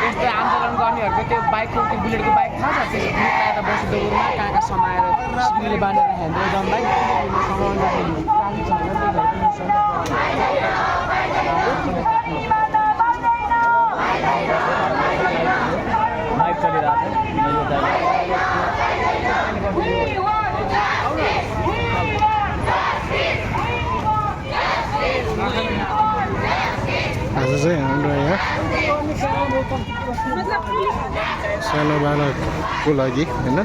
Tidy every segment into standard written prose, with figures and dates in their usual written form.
यस्तो आन्दोलन गर्नेहरूको त्यो बाइकको त्यो बुलेटको बाइक थाहा छ त्यसको त बस्यो दोहोरमा कहाँ समाएर सिक्कीले बाँधेर खाँदै जाउँ बाइक बाइक चलिरहेको आज चाहिँ हाम्रो यहाँ सानो बालकको लागि होइन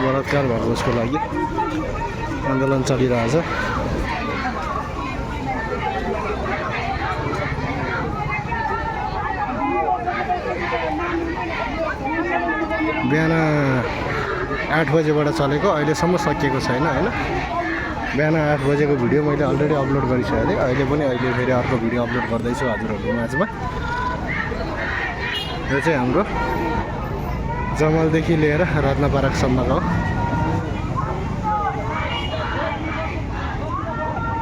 बलात्कार भएको उसको लागि आन्दोलन चलिरहेछ। बिहान 8 बजेबाट चलेको अहिलेसम्म सकिएको छैन होइन। बिहान 8 बजेको भिडियो मैले अलरेडी अपलोड गरिसकेको थिएँ। अहिले फेरि अर्को भिडियो अपलोड गर्दैछु हजुरहरूको माझमा। यो चाहिँ हाम्रो जमलदेखि लिएर रत्नपार्कसम्मको